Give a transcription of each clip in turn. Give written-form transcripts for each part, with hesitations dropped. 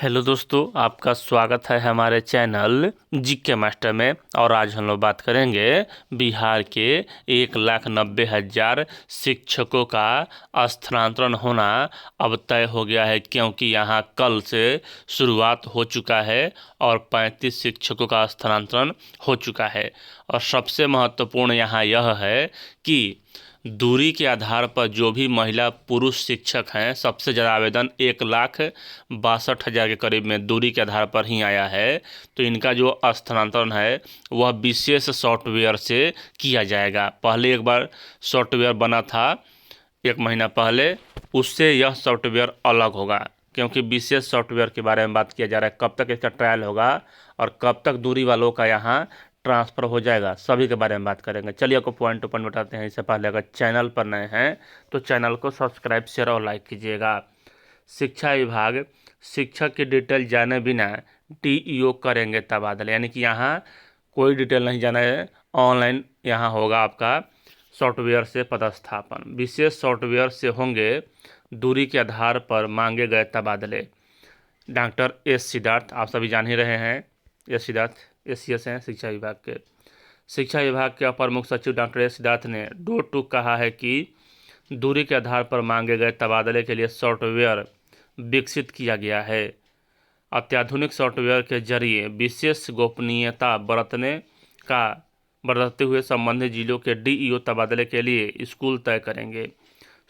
Hello दोस्तों, आपका स्वागत है हमारे चैनल जीके मास्टर में। और आज हम लोग बात करेंगे बिहार के 1,90,000 शिक्षकों का स्थानांतरण होना अब तय हो गया है, क्योंकि यहाँ कल से शुरुआत हो चुका है और 35 शिक्षकों का स्थानांतरण हो चुका है। और सबसे महत्वपूर्ण यहाँ यह है कि दूरी के आधार पर जो भी महिला पुरुष शिक्षक हैं, सबसे ज़्यादा आवेदन 1,62,000 के करीब में दूरी के आधार पर ही आया है। तो इनका जो स्थानांतरण है वह विशेष सॉफ्टवेयर से किया जाएगा। पहले एक बार सॉफ्टवेयर बना था 1 महीना पहले, उससे यह सॉफ्टवेयर अलग होगा, क्योंकि विशेष सॉफ्टवेयर के बारे में बात किया जा रहा है। कब तक इसका ट्रायल होगा और कब तक दूरी वालों का यहाँ ट्रांसफ़र हो जाएगा, सभी के बारे में बात करेंगे। चलिए आपको पॉइंट टू पॉइंट बताते हैं। इससे पहले अगर चैनल पर नए हैं तो चैनल को सब्सक्राइब शेयर और लाइक कीजिएगा। शिक्षा विभाग शिक्षक की डिटेल जाने बिना DEO करेंगे तबादला, यानी कि यहाँ कोई डिटेल नहीं जाना है, ऑनलाइन यहाँ होगा आपका सॉफ्टवेयर से पदस्थापन। विशेष सॉफ्टवेयर से होंगे दूरी के आधार पर मांगे गए तबादले। डॉक्टर एस सिद्धार्थ, आप सभी जान ही रहे हैं, एस सिद्धार्थ SCS हैं शिक्षा विभाग के। शिक्षा विभाग के अपर मुख्य सचिव डॉक्टर एस सिद्धार्थ ने डोर टू कहा है कि दूरी के आधार पर मांगे गए तबादले के लिए सॉफ्टवेयर विकसित किया गया है। अत्याधुनिक सॉफ्टवेयर के जरिए विशेष गोपनीयता बरतते हुए संबंधित जिलों के DEO तबादले के लिए स्कूल तय करेंगे।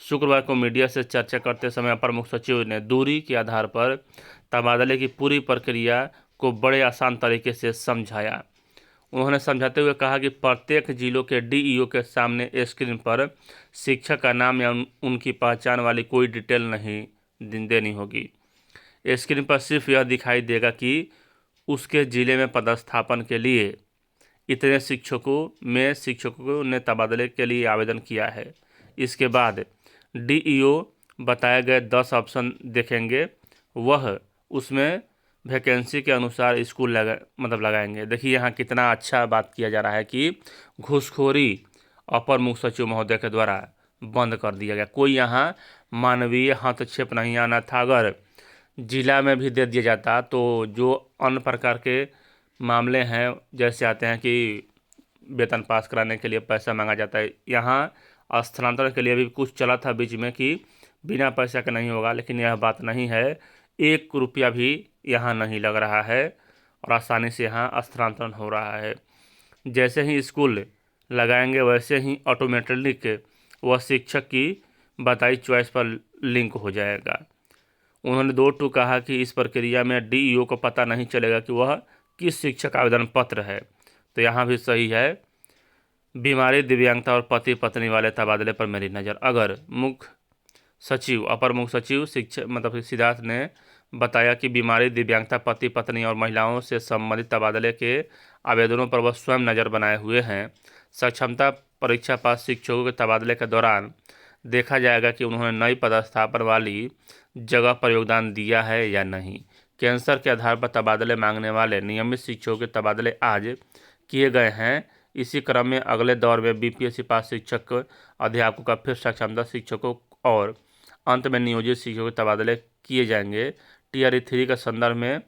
शुक्रवार को मीडिया से चर्चा करते समय अपर मुख्य सचिव ने दूरी के आधार पर तबादले की पूरी प्रक्रिया को बड़े आसान तरीके से समझाया। उन्होंने समझाते हुए कहा कि प्रत्येक जिलों के DEO के सामने स्क्रीन पर शिक्षक का नाम या उनकी पहचान वाली कोई डिटेल नहीं देनी होगी। स्क्रीन पर सिर्फ यह दिखाई देगा कि उसके ज़िले में पदस्थापन के लिए इतने शिक्षकों ने तबादले के लिए आवेदन किया है। इसके बाद DEO बताए गए 10 ऑप्शन देखेंगे, वह उसमें वैकेंसी के अनुसार स्कूल लगाएंगे। देखिए यहाँ कितना अच्छा बात किया जा रहा है कि घूसखोरी अपर मुख्य सचिव महोदय के द्वारा बंद कर दिया गया। कोई यहाँ मानवीय हस्तक्षेप नहीं आना था। अगर जिला में भी दे दिया जाता तो जो अन्य प्रकार के मामले हैं, जैसे आते हैं कि वेतन पास कराने के लिए पैसा मांगा जाता है, यहाँ स्थानांतरण के लिए भी कुछ चला था बीच में कि बिना पैसा के नहीं होगा, लेकिन यह बात नहीं है। 1 रुपया भी यहाँ नहीं लग रहा है और आसानी से यहाँ स्थानांतरण हो रहा है। जैसे ही स्कूल लगाएंगे वैसे ही ऑटोमेटिक वह शिक्षक की बताई चॉइस पर लिंक हो जाएगा। उन्होंने 2 कहा कि इस प्रक्रिया में DEO को पता नहीं चलेगा कि वह किस शिक्षक आवेदन पत्र है। तो यहाँ भी सही है। बीमारी, दिव्यांगता और पति पत्नी वाले तबादले पर मेरी नज़र। अगर अपर मुख्य सचिव शिक्षा सिद्धार्थ ने बताया कि बीमारी, दिव्यांगता, पति पत्नी और महिलाओं से संबंधित तबादले के आवेदनों पर वह स्वयं नज़र बनाए हुए हैं। सक्षमता परीक्षा पास शिक्षकों के तबादले के दौरान देखा जाएगा कि उन्होंने नई पदस्थापन वाली जगह पर योगदान दिया है या नहीं। कैंसर के आधार पर तबादले मांगने वाले नियमित शिक्षकों के तबादले आज किए गए हैं। इसी क्रम में अगले दौर में BPSC पास शिक्षक, अध्यापकों का फिर सक्षमता शिक्षकों और अंत में नियोजित शिक्षकों के तबादले किए जाएंगे। TRE 3 के संदर्भ में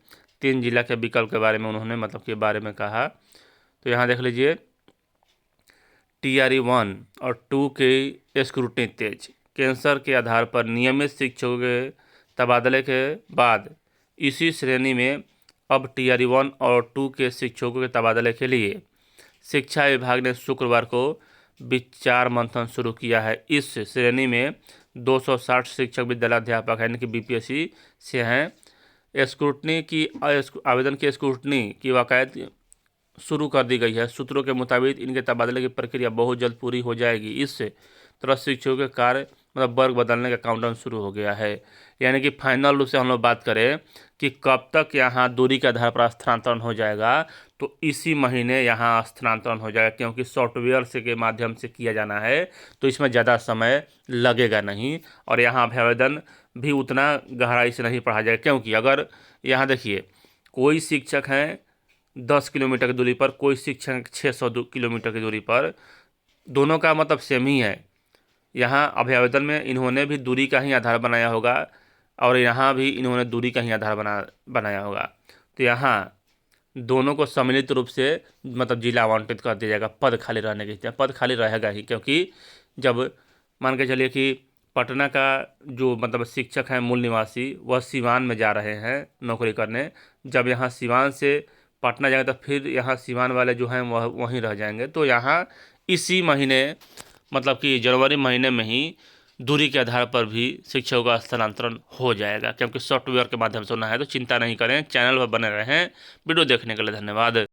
3 जिला के विकल्प के बारे में उन्होंने के बारे में कहा। तो यहाँ देख लीजिए, TRE 1 और 2 के स्क्रूटनी तेज। कैंसर के आधार पर नियमित शिक्षकों के तबादले के बाद इसी श्रेणी में अब TRE 1 और 2 के शिक्षकों के तबादले के लिए शिक्षा विभाग ने शुक्रवार को विचार मंथन शुरू किया है। इस श्रेणी में 260 शिक्षक विद्यालयाध्यापक यानी कि BPSC से हैं। स्क्रूटनी की आवेदन की स्क्रूटनी की बाकायद शुरू कर दी गई है। सूत्रों के मुताबिक इनके तबादले की प्रक्रिया बहुत जल्द पूरी हो जाएगी। इससे तरह शिक्षकों के कार्य वर्ग बदलने का काउंटडाउन शुरू हो गया है। यानी कि फाइनल रूप से हम लोग बात करें कि कब तक यहाँ दूरी के आधार पर स्थानांतरण हो जाएगा, तो इसी महीने यहाँ स्थानांतरण हो जाएगा, क्योंकि सॉफ्टवेयर से के माध्यम से किया जाना है तो इसमें ज़्यादा समय लगेगा नहीं। और यहाँ आवेदन भी उतना गहराई से नहीं पढ़ा जाएगा, क्योंकि अगर यहाँ देखिए कोई शिक्षक हैं 10 किलोमीटर की दूरी पर, कोई शिक्षक 600 किलोमीटर की दूरी पर, दोनों का सेम ही है। यहाँ अभ्यावेदन में इन्होंने भी दूरी का ही आधार बनाया होगा। और यहाँ भी इन्होंने दूरी का ही आधार बनाया होगा। तो यहाँ दोनों को सम्मिलित रूप से मतलब जिला आवंटित कर दिया जाएगा पद खाली रहने की स्थिति में। पद खाली रहेगा ही, क्योंकि जब मान के चलिए कि पटना का जो मतलब शिक्षक हैं मूल निवासी, वह सिवान में जा रहे हैं नौकरी करने। जब यहाँ सिवान से पटना जाएंगे तो फिर यहाँ सिवान वाले जो हैं वह वहीं रह जाएंगे। तो यहाँ इसी महीने मतलब कि जनवरी महीने में ही दूरी के आधार पर भी शिक्षकों का स्थानांतरण हो जाएगा, क्योंकि सॉफ्टवेयर के माध्यम से होना है। तो चिंता नहीं करें, चैनल पर बने रहें। वीडियो देखने के लिए धन्यवाद।